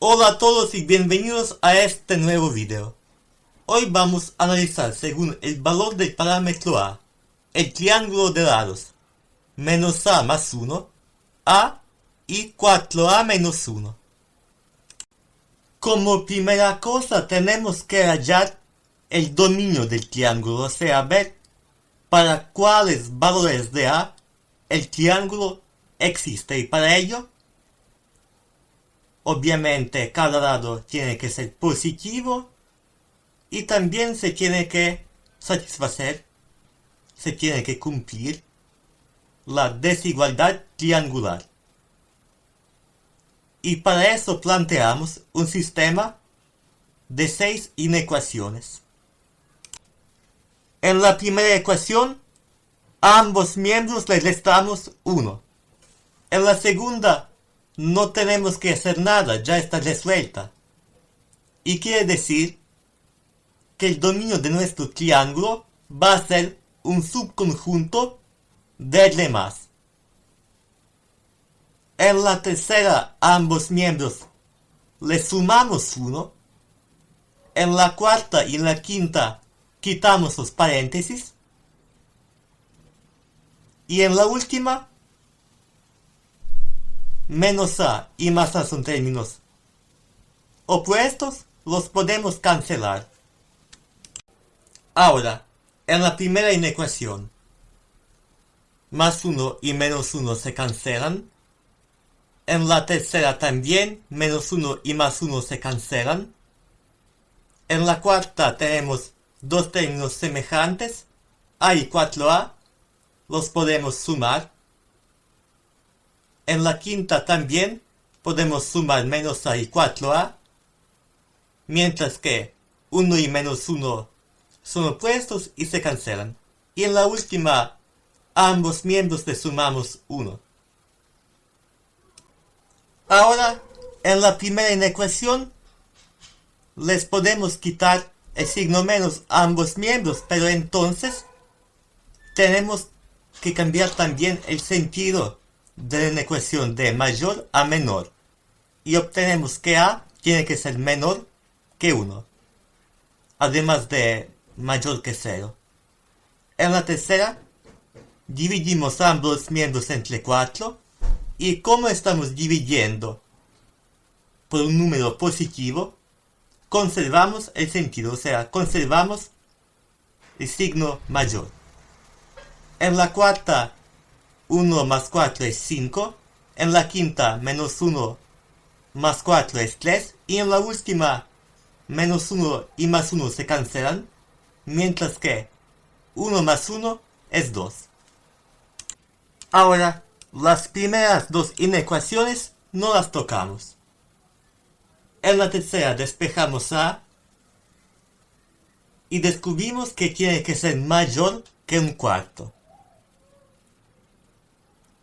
Hola a todos y bienvenidos a este nuevo video. Hoy vamos a analizar según el valor del parámetro A, el triángulo de lados, menos A más 1, A y 4A menos 1. Como primera cosa tenemos que hallar el dominio del triángulo, o sea, ver para cuáles valores de A el triángulo existe, y para ello obviamente cada lado tiene que ser positivo y también se tiene que satisfacer, se tiene que cumplir la desigualdad triangular. Y para eso planteamos un sistema de 6 inecuaciones. En la primera ecuación, a ambos miembros les restamos 1. En la segunda, no tenemos que hacer nada, ya está resuelta. Y quiere decir que el dominio de nuestro triángulo va a ser un subconjunto de R más. En la tercera, a ambos miembros le sumamos 1. En la cuarta y en la quinta quitamos los paréntesis. Y en la última, menos A y más A son términos opuestos, los podemos cancelar. Ahora, en la primera inecuación, más 1 y menos 1 se cancelan. En la tercera también, menos 1 y más 1 se cancelan. En la cuarta tenemos dos términos semejantes, A y 4A, los podemos sumar. En la quinta también podemos sumar menos A y 4A, mientras que 1 y menos 1 son opuestos y se cancelan. Y en la última, a ambos miembros le sumamos 1. Ahora, en la primera inecuación, les podemos quitar el signo menos a ambos miembros, pero entonces tenemos que cambiar también el sentido de la ecuación de mayor a menor. Y obtenemos que A tiene que ser menor que 1, además de mayor que 0. En la tercera, dividimos ambos miembros entre 4. Y como estamos dividiendo por un número positivo, conservamos el sentido, o sea, conservamos el signo mayor. En la cuarta, 1 más 4 es 5. En la quinta, menos 1 más 4 es 3. Y en la última, menos 1 y más 1 se cancelan, mientras que 1 más 1 es 2. Ahora, las primeras dos inecuaciones no las tocamos. En la tercera despejamos A y descubrimos que tiene que ser mayor que un cuarto.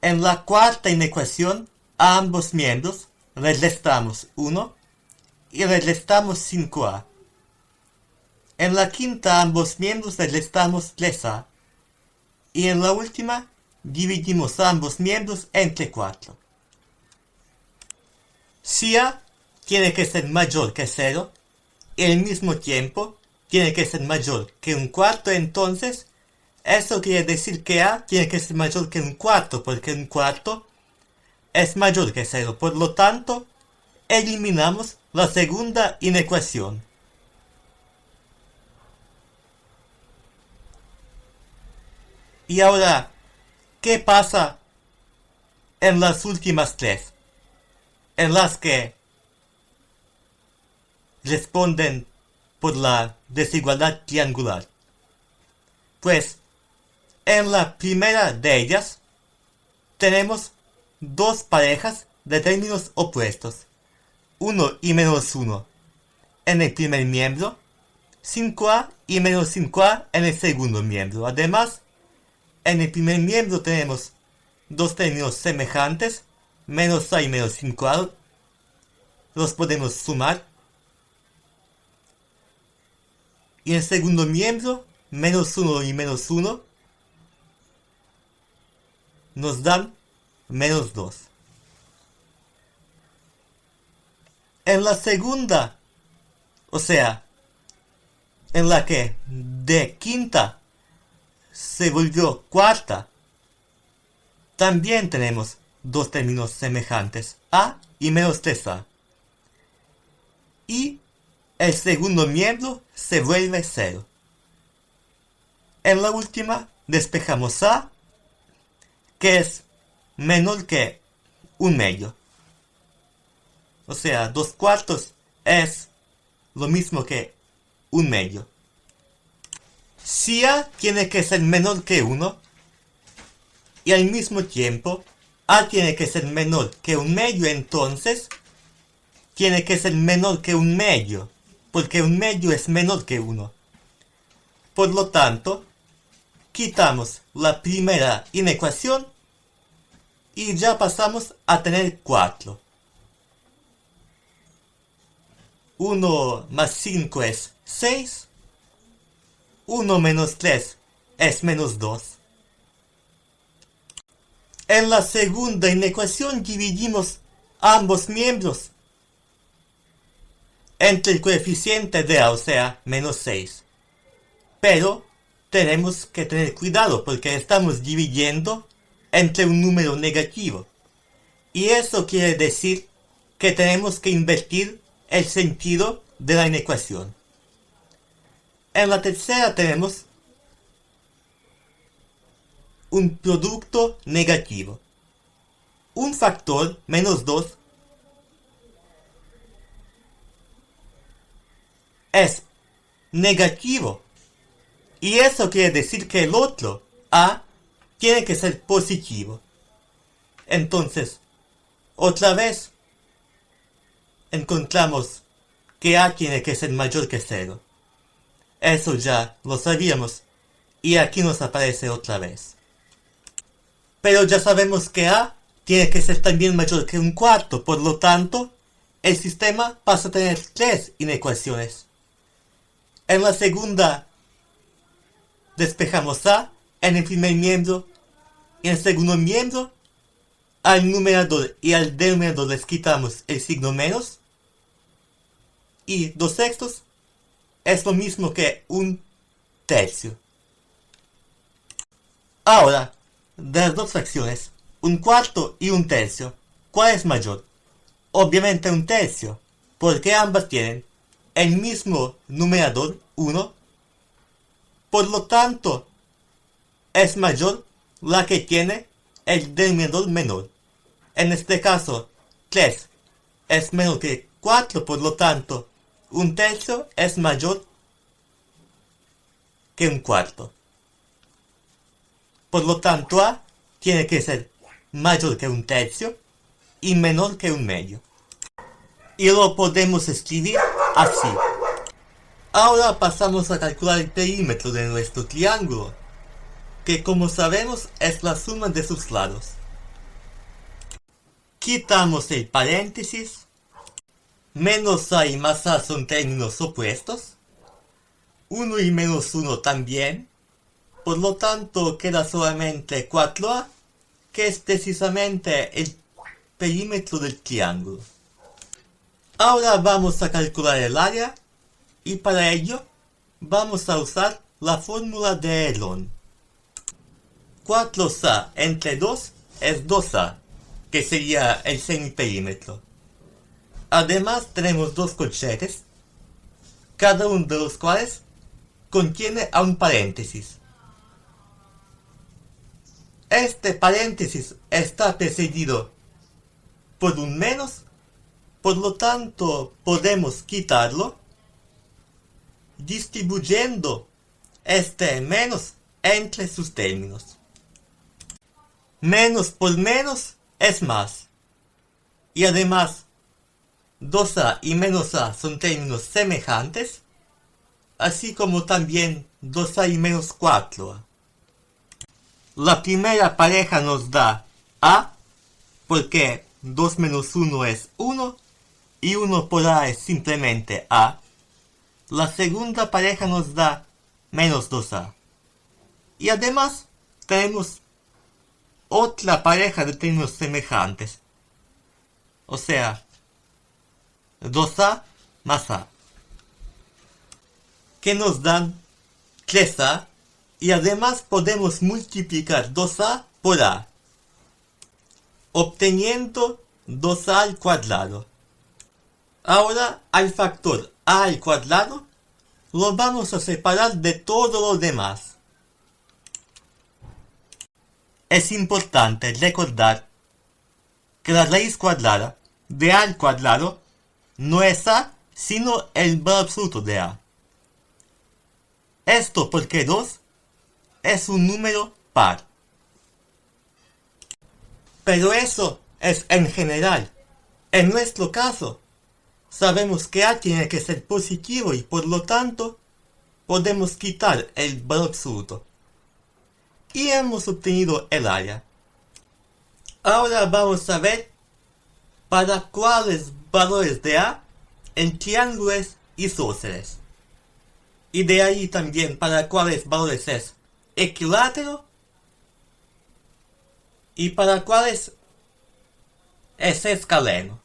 En la cuarta inecuación, a ambos miembros les restamos 1 y les restamos 5A. En la quinta, a ambos miembros les restamos 3A. Y en la última, dividimos a ambos miembros entre 4. Si A tiene que ser mayor que 0 y al mismo tiempo tiene que ser mayor que un cuarto, entonces eso quiere decir que A tiene que ser mayor que un cuarto, porque un cuarto es mayor que 0. Por lo tanto, eliminamos la segunda inecuación. Y ahora, ¿qué pasa en las últimas tres? En las que responden por la desigualdad triangular. Pues, en la primera de ellas, tenemos dos parejas de términos opuestos. 1 y menos 1 en el primer miembro, 5A y menos 5A en el segundo miembro. Además, en el primer miembro tenemos dos términos semejantes, menos A y menos 5A, los podemos sumar. Y en el segundo miembro, menos 1 y menos 1 nos dan menos 2. En la segunda, o sea, en la que de quinta se volvió cuarta, también tenemos dos términos semejantes, a y menos 3a. Y el segundo miembro se vuelve 0. En la última despejamos a, que es menor que un medio. O sea, 2/4 es lo mismo que un medio. Si a tiene que ser menor que 1, y al mismo tiempo a tiene que ser menor que un medio, entonces tiene que ser menor que un medio, porque un medio es menor que 1. Por lo tanto, quitamos la primera inecuación y ya pasamos a tener 4. 1 más 5 es 6. 1 menos 3 es menos 2. En la segunda inecuación dividimos ambos miembros entre el coeficiente de a, o sea, menos 6. Pero tenemos que tener cuidado porque estamos dividiendo entre un número negativo. Y eso quiere decir que tenemos que invertir el sentido de la inecuación. En la tercera tenemos un producto negativo. Un factor, menos 2, es negativo. Y eso quiere decir que el otro, a, tiene que ser positivo. Entonces, otra vez, encontramos que a tiene que ser mayor que 0. Eso ya lo sabíamos. Y aquí nos aparece otra vez. Pero ya sabemos que a tiene que ser también mayor que 1/4. Por lo tanto, el sistema pasa a tener 3 inecuaciones. En la segunda despejamos a en el primer miembro y en el segundo miembro al numerador y al denominador les quitamos el signo menos y 2/6 es lo mismo que 1/3. Ahora, de las dos fracciones, 1/4 y 1/3, ¿cuál es mayor? Obviamente 1/3, porque ambas tienen el mismo numerador 1, por lo tanto es mayor la que tiene el denominador menor. En este caso 3 es menor que 4, por lo tanto 1/3 es mayor que 1/4. Por lo tanto a tiene que ser mayor que 1/3 y menor que 1/2. Y lo podemos escribir así. Ahora pasamos a calcular el perímetro de nuestro triángulo, que como sabemos es la suma de sus lados. Quitamos el paréntesis. Menos a y más a son términos opuestos. 1 y menos 1 también. Por lo tanto queda solamente 4a, que es precisamente el perímetro del triángulo. Ahora vamos a calcular el área y para ello vamos a usar la fórmula de Elon. 4a entre 2 es 2a, que sería el semiperímetro. Además tenemos dos corchetes, cada uno de los cuales contiene a un paréntesis. Este paréntesis está precedido por un menos, por lo tanto podemos quitarlo distribuyendo este menos entre sus términos. Menos por menos es más. Y además 2a y menos a son términos semejantes, así como también 2a y menos 4a. La primera pareja nos da a, porque 2 menos 1 es 1, y 1 por a es simplemente a. La segunda pareja nos da menos 2a. Y además tenemos otra pareja de términos semejantes. O sea, 2a más a, que nos dan 3a, y además podemos multiplicar 2a por a, obteniendo 2a al cuadrado. Ahora al factor a al cuadrado lo vamos a separar de todo lo demás. Es importante recordar que la raíz cuadrada de a al cuadrado no es a, sino el valor absoluto de a. Esto porque 2 es un número par. Pero eso es en general. En nuestro caso, sabemos que a tiene que ser positivo y por lo tanto podemos quitar el valor absoluto. Y hemos obtenido el área. Ahora vamos a ver para cuáles valores de a el triángulo es isósceles. Y de ahí también para cuáles valores es equilátero y para cuáles es escaleno.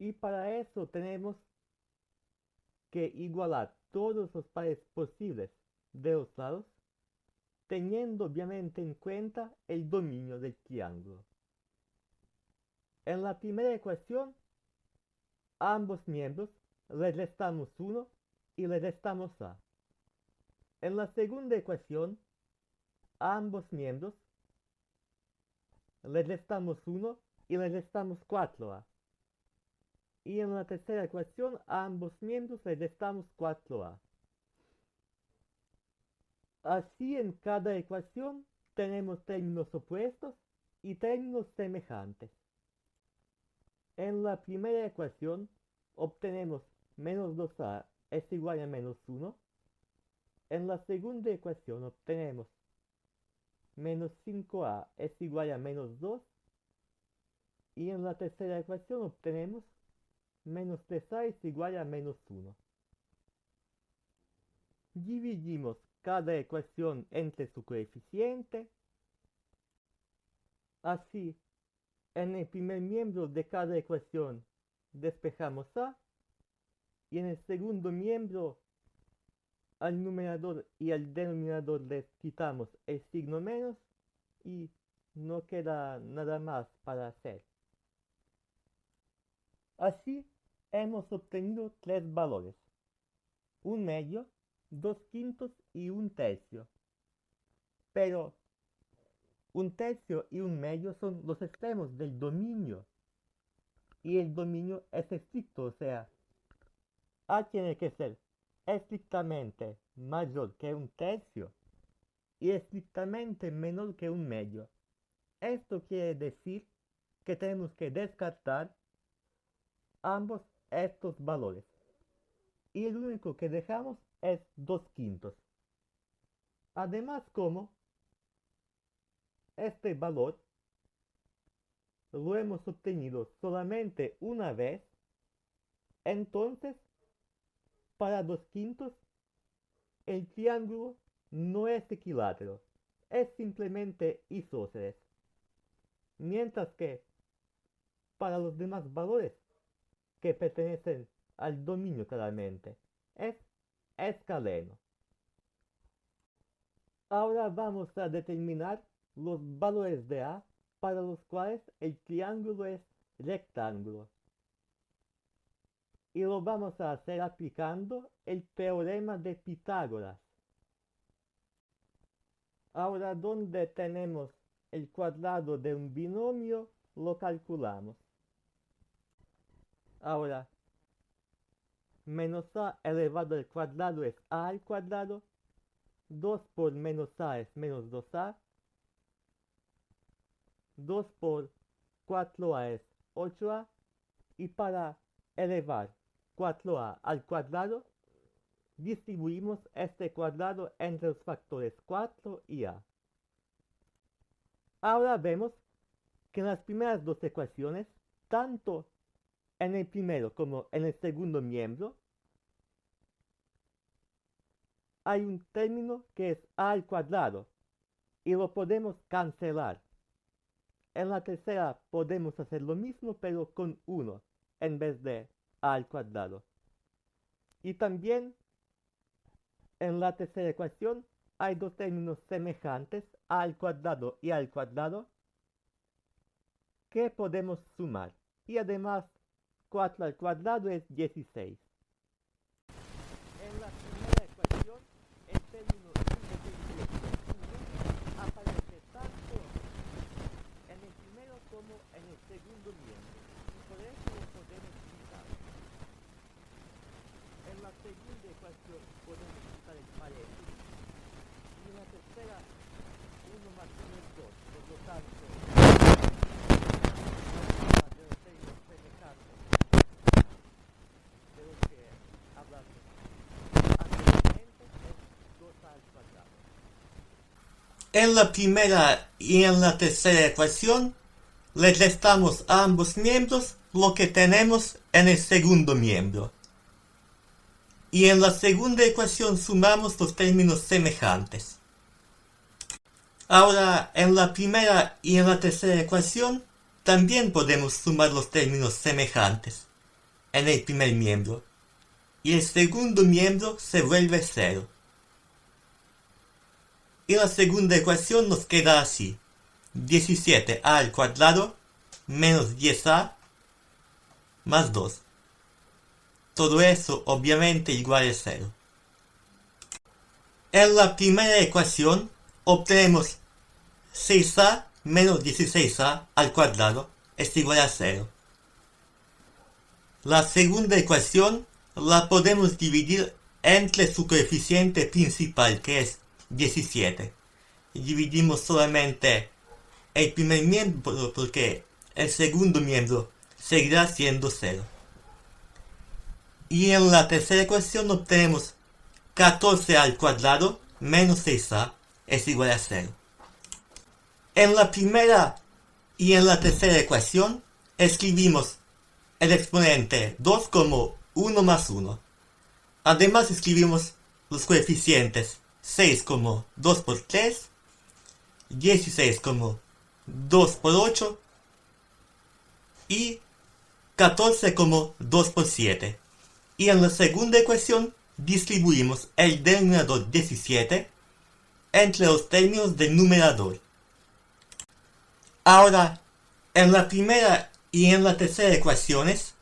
Y para eso tenemos que igualar todos los pares posibles de los lados, teniendo obviamente en cuenta el dominio del triángulo. En la primera ecuación, a ambos miembros le restamos 1 y le restamos a. En la segunda ecuación, a ambos miembros le restamos 1 y le restamos 4a. Y en la tercera ecuación, a ambos miembros le restamos 4a. Así en cada ecuación tenemos términos opuestos y términos semejantes. En la primera ecuación obtenemos menos 2a es igual a menos 1. En la segunda ecuación obtenemos menos 5a es igual a menos 2. Y en la tercera ecuación obtenemos menos 3a es igual a menos 1. Dividimos cada ecuación entre su coeficiente. Así, en el primer miembro de cada ecuación despejamos a, y en el segundo miembro al numerador y al denominador les quitamos el signo menos y no queda nada más para hacer. Así hemos obtenido tres valores: un medio, 2/5 y un tercio. Pero un tercio y un medio son los extremos del dominio. Y el dominio es estricto, o sea, a tiene que ser estrictamente mayor que un tercio y estrictamente menor que un medio. Esto quiere decir que tenemos que descartar ambos estos valores. Y el único que dejamos es 2/5. Además, como este valor lo hemos obtenido solamente una vez, entonces para 2/5 el triángulo no es equilátero, es simplemente isósceles. Mientras que para los demás valores que pertenecen al dominio claramente es escaleno. Ahora vamos a determinar los valores de a para los cuales el triángulo es rectángulo. Y lo vamos a hacer aplicando el teorema de Pitágoras. Ahora, donde tenemos el cuadrado de un binomio, lo calculamos. Ahora, menos a elevado al cuadrado es a al cuadrado. 2 por menos a es menos 2a. 2 por 4a es 8a. Y para elevar 4a al cuadrado, distribuimos este cuadrado entre los factores 4 y a. Ahora vemos que en las primeras dos ecuaciones, tanto en el primero como en el segundo miembro, hay un término que es a al cuadrado y lo podemos cancelar. En la tercera podemos hacer lo mismo pero con 1. en vez de a al cuadrado. Y también en la tercera ecuación hay dos términos semejantes, a al cuadrado y al cuadrado, que podemos sumar. Y además 4 al cuadrado es 16. En la primera ecuación, el término aparece tanto en el primero como en el segundo miembro, y por eso lo podemos quitar. En la segunda ecuación podemos quitar el paréntesis, y en la tercera 1 más 1 es 2, por lo tanto, la suma de los términos semejantes de los que hablamos anteriormente es 2 al cuadrado. En la primera y en la tercera ecuación le restamos a ambos miembros lo que tenemos en el segundo miembro. Y en la segunda ecuación sumamos los términos semejantes. Ahora, en la primera y en la tercera ecuación también podemos sumar los términos semejantes en el primer miembro. Y el segundo miembro se vuelve 0. Y la segunda ecuación nos queda así: 17a al cuadrado menos 10a más 2. Todo eso obviamente igual a 0. En la primera ecuación obtenemos 6a menos 16a al cuadrado es igual a 0. La segunda ecuación la podemos dividir entre su coeficiente principal, que es 17. Dividimos solamente el primer miembro porque el segundo miembro seguirá siendo 0. Y en la tercera ecuación obtenemos 14 al cuadrado menos 6a es igual a 0. En la primera y en la tercera ecuación escribimos el exponente 2 como 1 más 1. Además escribimos los coeficientes 6 como 2 por 3, 16 como 2 por 8 y 14 como 2 por 7. Y en la segunda ecuación distribuimos el denominador 17 entre los términos del numerador. Ahora, en la primera y en la tercera ecuaciones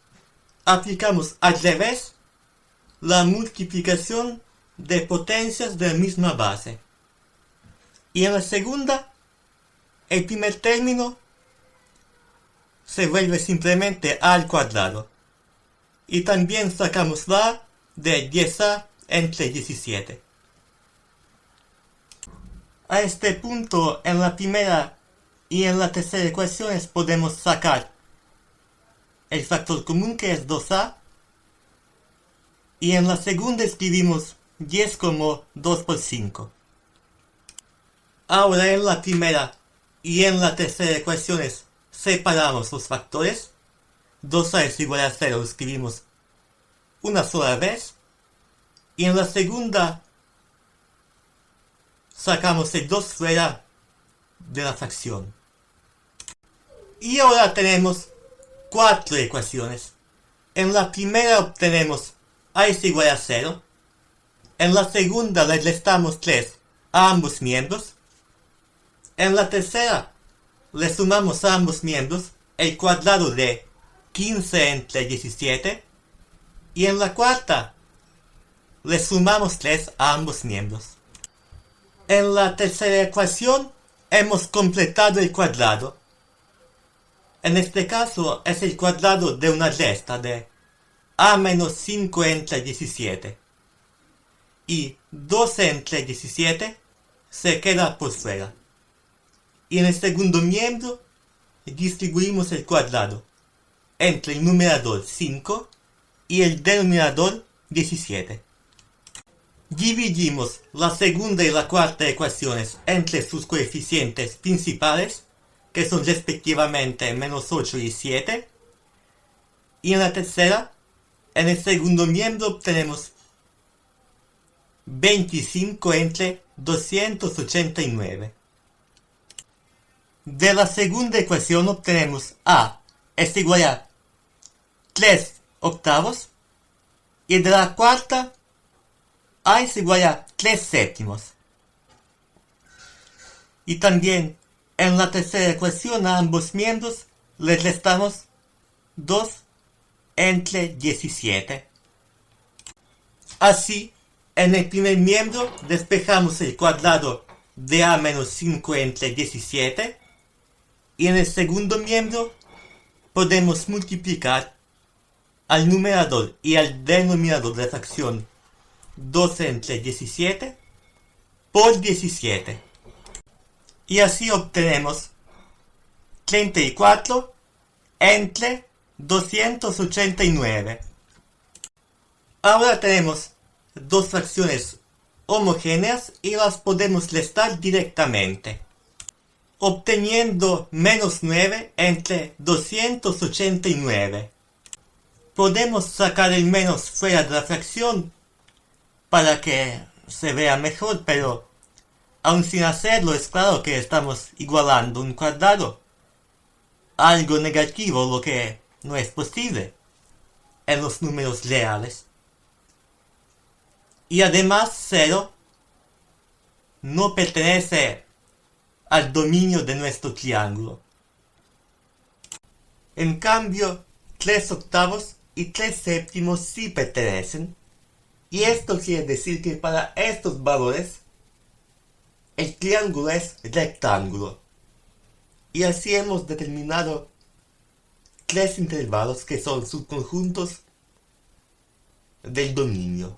aplicamos al revés la multiplicación de potencias de la misma base. Y en la segunda, el primer término se vuelve simplemente a al cuadrado. Y también sacamos la de 10a entre 17. A este punto, en la primera y en la tercera ecuaciones podemos sacar el factor común, que es 2a. Y en la segunda escribimos 10 como 2 por 5. Ahora en la primera y en la tercera ecuaciones separamos los factores. 2a es igual a 0, lo escribimos una sola vez. Y en la segunda sacamos el 2 fuera de la fracción. Y ahora tenemos 4 ecuaciones. En la primera obtenemos a es igual a 0. En la segunda le restamos 3 a ambos miembros. En la tercera le sumamos a ambos miembros el cuadrado de 15 entre 17. Y en la cuarta le sumamos 3 a ambos miembros. En la tercera ecuación hemos completado el cuadrado. En este caso es el cuadrado de una resta de a menos 5 entre 17. Y 12 entre 17 se queda por fuera. Y en el segundo miembro distribuimos el cuadrado entre el numerador 5 y el denominador 17. Dividimos la segunda y la cuarta ecuaciones entre sus coeficientes principales, que son respectivamente menos 8 y 7. Y en la tercera, en el segundo miembro obtenemos 25 entre 289. De la segunda ecuación obtenemos a es igual a 3 octavos. Y de la cuarta a es igual a 3 séptimos. Y también en la tercera ecuación a ambos miembros les restamos 2 entre 17. Así, en el primer miembro despejamos el cuadrado de a menos 5 entre 17. Y en el segundo miembro podemos multiplicar al numerador y al denominador de la fracción 2 entre 17 por 17. Y así obtenemos 34 entre 289. Ahora tenemos dos fracciones homogéneas y las podemos restar directamente, obteniendo menos 9 entre 289. Podemos sacar el menos fuera de la fracción para que se vea mejor, pero aun sin hacerlo es claro que estamos igualando un cuadrado a algo negativo, lo que no es posible en los números reales. Y además 0 no pertenece al dominio de nuestro triángulo. En cambio, 3 octavos y 3 séptimos sí pertenecen. Y esto quiere decir que para estos valores el triángulo es rectángulo. Y así hemos determinado 3 intervalos que son subconjuntos del dominio.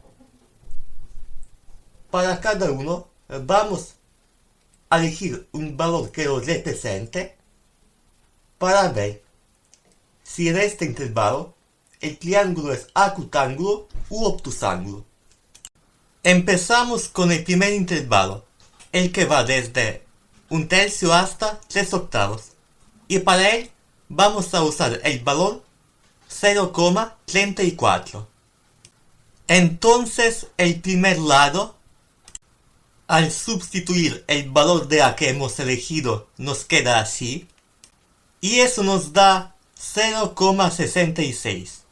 Para cada uno vamos a elegir un valor que lo represente para ver si en este intervalo el triángulo es acutángulo u obtusángulo. Empezamos con el primer intervalo, el que va desde 1/3 hasta 3 octavos. Y para él vamos a usar el valor 0,34. Entonces el primer lado, al sustituir el valor de a que hemos elegido, nos queda así. Y eso nos da 0,66.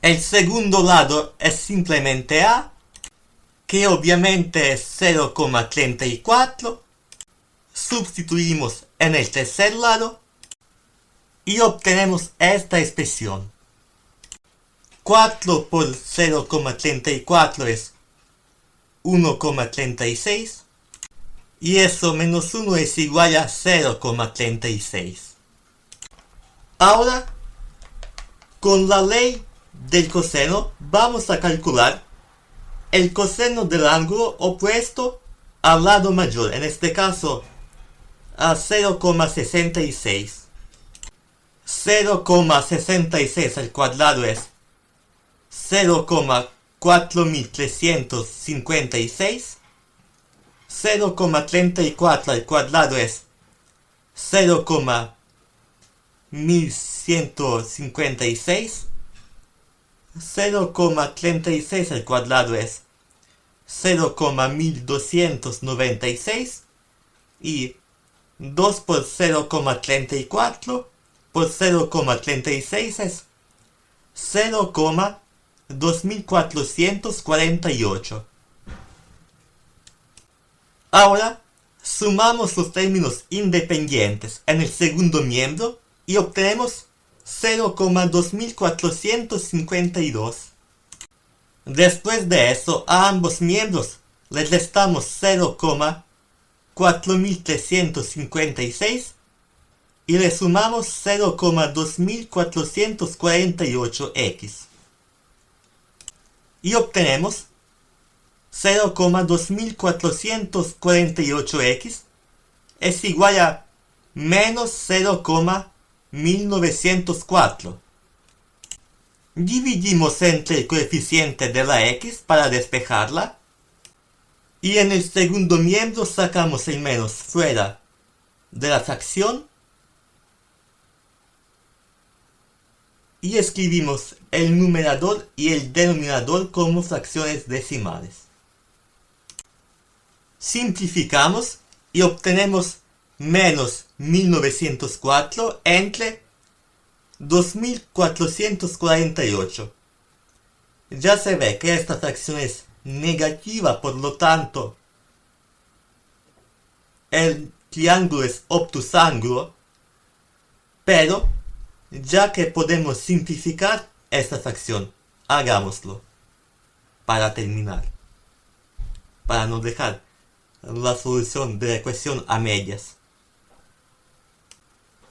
El segundo lado es simplemente a, que obviamente es 0,34. Sustituimos en el tercer lado y obtenemos esta expresión. 4 por 0,34 es 1,36 y eso menos 1 es igual a 0,36. Ahora, con la ley del coseno vamos a calcular el coseno del ángulo opuesto al lado mayor, en este caso a 0,66. 0,66 al cuadrado es 0,4356. 0,34 al cuadrado es 0,1156. 0,36 al cuadrado es 0,1296 y 2 por 0,34 por 0,36 es 0,2448. Ahora sumamos los términos independientes en el segundo miembro y obtenemos 0,2452. Después de eso, a ambos miembros les restamos 0,4356 y le sumamos 0,2448x. Y obtenemos 0,2448x es igual a menos 0,1904. Dividimos entre el coeficiente de la x para despejarla. Y en el segundo miembro sacamos el menos fuera de la fracción. Y escribimos el numerador y el denominador como fracciones decimales. Simplificamos y obtenemos menos 1904 entre 2448. Ya se ve que esta fracción es negativa, por lo tanto, el triángulo es obtusángulo, pero ya que podemos simplificar esta fracción, hagámoslo para terminar, para no dejar la solución de la ecuación a medias.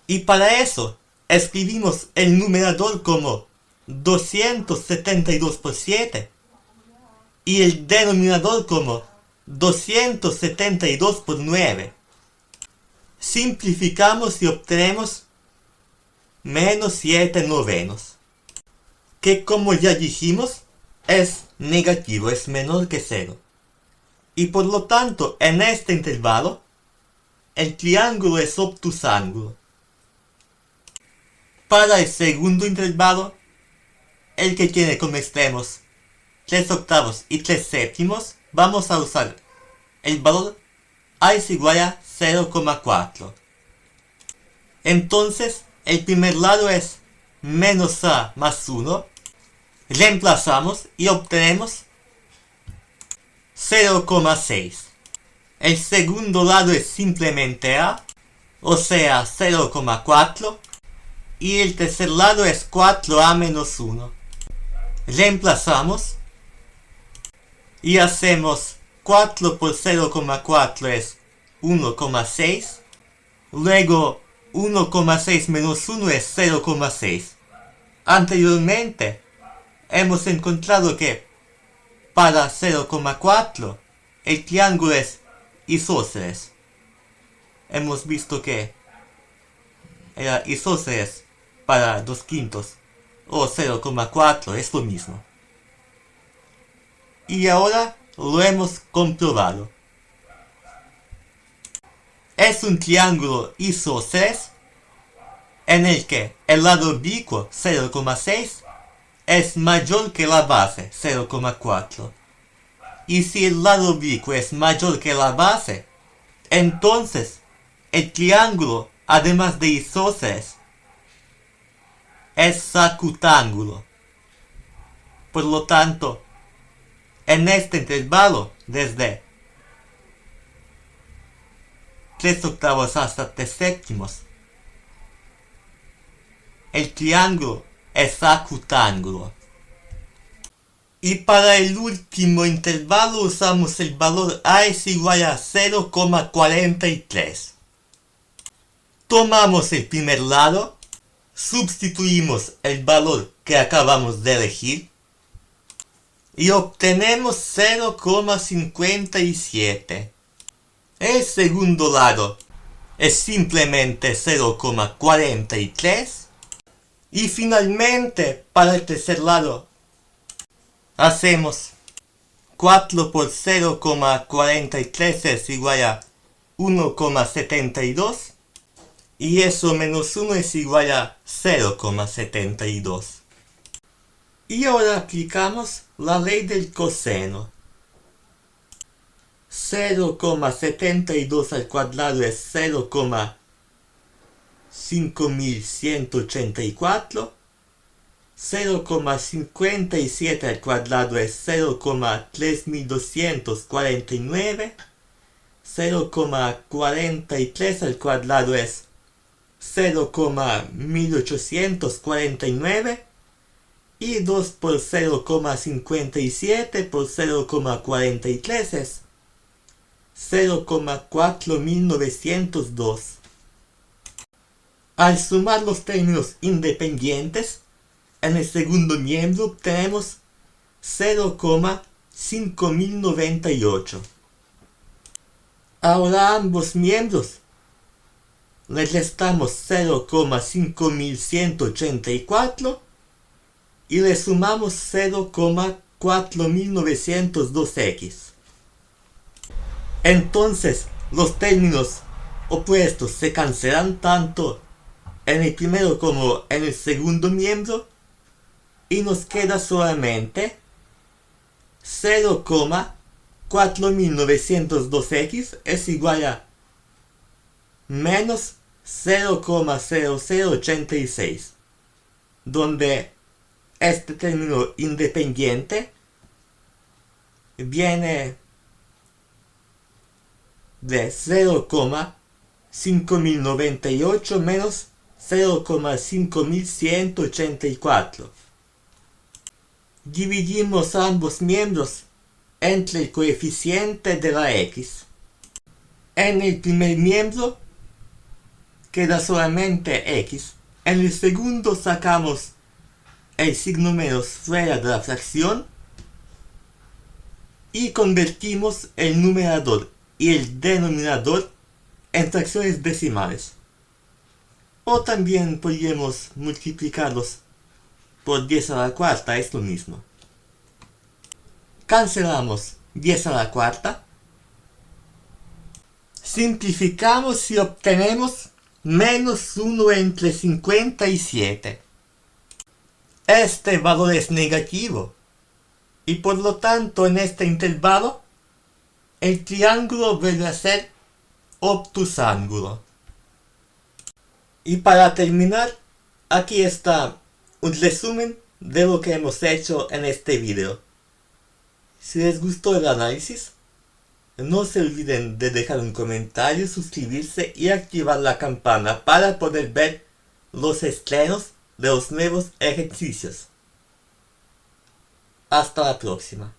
Y para eso escribimos el numerador como 272 por 7 y el denominador como 272 por 9. Simplificamos y obtenemos menos 7 novenos, que como ya dijimos es negativo, es menor que 0. Y por lo tanto en este intervalo el triángulo es obtusángulo. Para el segundo intervalo, el que tiene como extremos 3 octavos y 3 séptimos, vamos a usar el valor a es igual a 0,4. Entonces, el primer lado es menos a más 1. Reemplazamos y obtenemos 0,6. El segundo lado es simplemente a, o sea 0,4. Y el tercer lado es 4a menos 1. Reemplazamos y hacemos 4 por 0,4 es 1,6. Luego 1,6 menos 1 es 0,6. Anteriormente hemos encontrado que para 0,4 el triángulo es isósceles. Hemos visto que era isósceles para 2/5 o 0,4, es lo mismo. Y ahora lo hemos comprobado. Es un triángulo isósceles en el que el lado oblicuo 0,6 es mayor que la base 0,4. Y si el lado oblicuo es mayor que la base, entonces el triángulo, además de isósceles, es sacutángulo. Por lo tanto, en este intervalo, desde 3 octavos hasta 3 séptimos, el triángulo es sacutángulo. Y para el último intervalo usamos el valor a es igual a 0,43. Tomamos el primer lado, sustituimos el valor que acabamos de elegir y obtenemos 0,57. El segundo lado es simplemente 0,43. Y finalmente, para el tercer lado, hacemos 4 por 0,43 es igual a 1,72. Y eso menos 1 es igual a 0,72. Y ahora aplicamos la ley del coseno. 0,72 al cuadrado es 0,5184. 0,57 al cuadrado es 0,3249. 0,43 al cuadrado es 0,1849 y 2 por 0,57 por 0,43 es 0,4902. Al sumar los términos independientes, en el segundo miembro obtenemos 0,5098. Ahora a ambos miembros le restamos 0,5184 y le sumamos 0,4902x. Entonces los términos opuestos se cancelan tanto en el primero como en el segundo miembro y nos queda solamente 0,4902x es igual a menos 0,0086. donde este término independiente viene de 0,5098 menos 0,5184. Dividimos ambos miembros entre el coeficiente de la x. En el primer miembro queda solamente x. En el segundo sacamos el signo menos fuera de la fracción y convertimos el numerador y el denominador en fracciones decimales. O también podríamos multiplicarlos por 10 a la cuarta, es lo mismo. Cancelamos 10 a la cuarta. Simplificamos y obtenemos menos 1 entre 57. Este valor es negativo y por lo tanto en este intervalo el triángulo vuelve a ser obtusángulo. Y para terminar, aquí está un resumen de lo que hemos hecho en este video. Si les gustó el análisis, no se olviden de dejar un comentario, suscribirse y activar la campana para poder ver los estrenos de los nuevos ejercicios. Hasta la próxima.